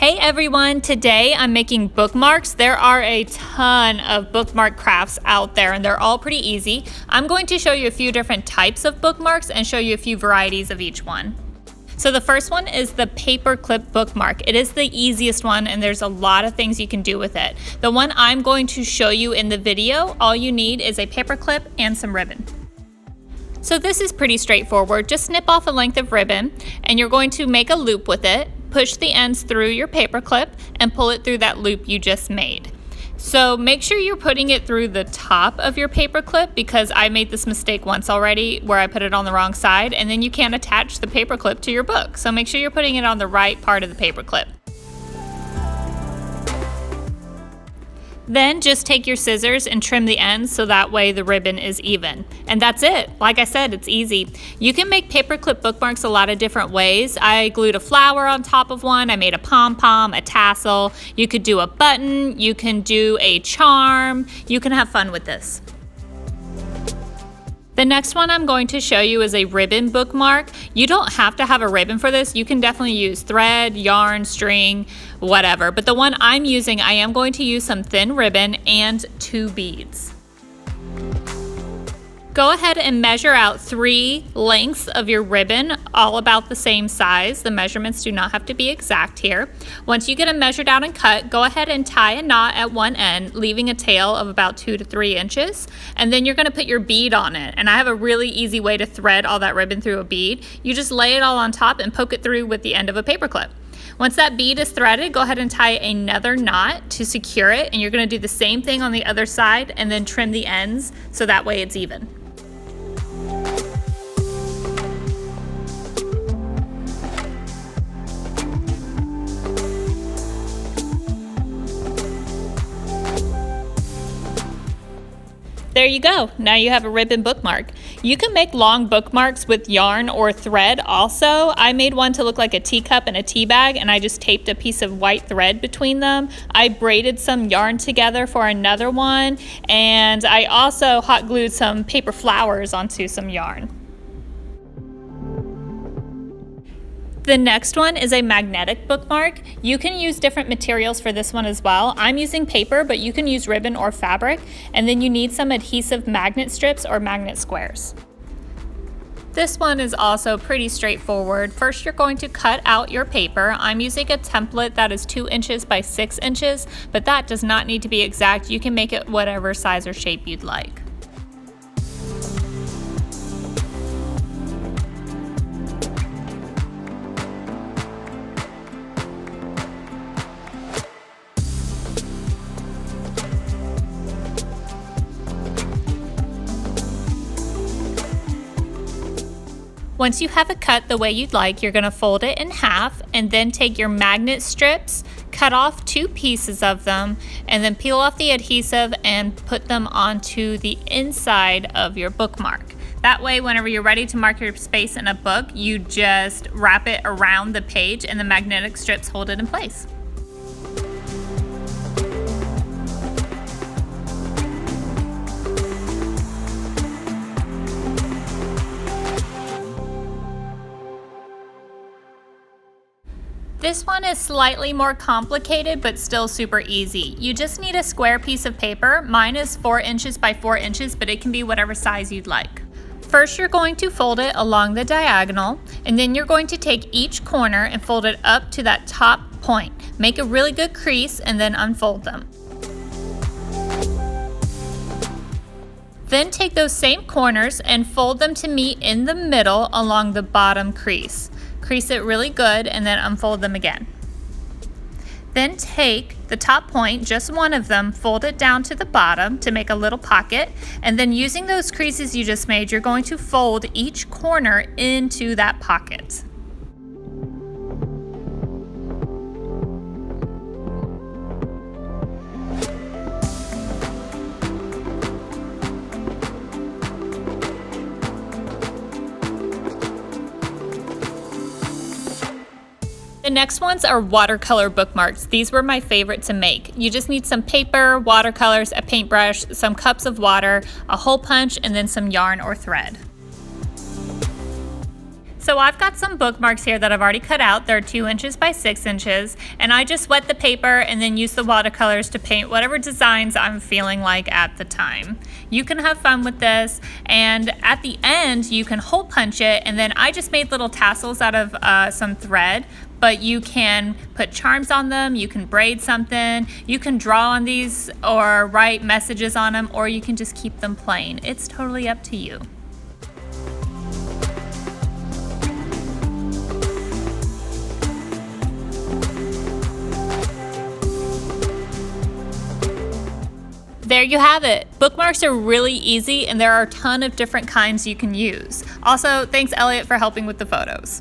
Hey everyone, today I'm making bookmarks. There are a ton of bookmark crafts out there and they're all pretty easy. I'm going to show you a few different types of bookmarks and show you a few varieties of each one. So the first one is the paper clip bookmark. It is the easiest one and there's a lot of things you can do with it. The one I'm going to show you in the video, all you need is a paper clip and some ribbon. So this is pretty straightforward. Just snip off a length of ribbon and you're going to make a loop with it. Push the ends through your paper clip and pull it through that loop you just made. So make sure you're putting it through the top of your paper clip because I made this mistake once already where I put it on the wrong side and then you can't attach the paper clip to your book. So make sure you're putting it on the right part of the paper clip. Then just take your scissors and trim the ends so that way the ribbon is even. And that's it. Like I said, it's easy. You can make paperclip bookmarks a lot of different ways. I glued a flower on top of one. I made a pom-pom, a tassel. You could do a button. You can do a charm. You can have fun with this. The next one I'm going to show you is a ribbon bookmark. You don't have to have a ribbon for this. You can definitely use thread, yarn, string, whatever. But the one I'm using, I am going to use some thin ribbon and 2 beads. Go ahead and measure out 3 lengths of your ribbon, all about the same size. The measurements do not have to be exact here. Once you get them measured out and cut, go ahead and tie a knot at one end, leaving a tail of about 2 to 3 inches. And then you're gonna put your bead on it. And I have a really easy way to thread all that ribbon through a bead. You just lay it all on top and poke it through with the end of a paper clip. Once that bead is threaded, go ahead and tie another knot to secure it. And you're gonna do the same thing on the other side and then trim the ends so that way it's even. There you go. Now you have a ribbon bookmark. You can make long bookmarks with yarn or thread also. I made one to look like a teacup and a tea bag and I just taped a piece of white thread between them. I braided some yarn together for another one and I also hot glued some paper flowers onto some yarn. The next one is a magnetic bookmark. You can use different materials for this one as well. I'm using paper, but you can use ribbon or fabric, and then you need some adhesive magnet strips or magnet squares. This one is also pretty straightforward. First, you're going to cut out your paper. I'm using a template that is 2 inches by 6 inches, but that does not need to be exact. You can make it whatever size or shape you'd like. Once you have it cut the way you'd like, you're gonna fold it in half and then take your magnet strips, cut off 2 pieces of them, and then peel off the adhesive and put them onto the inside of your bookmark. That way, whenever you're ready to mark your space in a book, you just wrap it around the page and the magnetic strips hold it in place. This one is slightly more complicated, but still super easy. You just need a square piece of paper. Mine is 4 inches by 4 inches, but it can be whatever size you'd like. First, you're going to fold it along the diagonal, and then you're going to take each corner and fold it up to that top point. Make a really good crease and then unfold them. Then take those same corners and fold them to meet in the middle along the bottom crease. Crease it really good and then unfold them again. Then take the top point, just one of them, fold it down to the bottom to make a little pocket, and then using those creases you just made, you're going to fold each corner into that pocket. The next ones are watercolor bookmarks. These were my favorite to make. You just need some paper, watercolors, a paintbrush, some cups of water, a hole punch, and then some yarn or thread. So I've got some bookmarks here that I've already cut out. They're 2 inches by 6 inches, and I just wet the paper and then use the watercolors to paint whatever designs I'm feeling like at the time. You can have fun with this, and at the end you can hole punch it, and then I just made little tassels out of some thread, but you can put charms on them, you can braid something, you can draw on these or write messages on them, or you can just keep them plain. It's totally up to you. There you have it. Bookmarks are really easy, and there are a ton of different kinds you can use. Also, thanks Elliot for helping with the photos.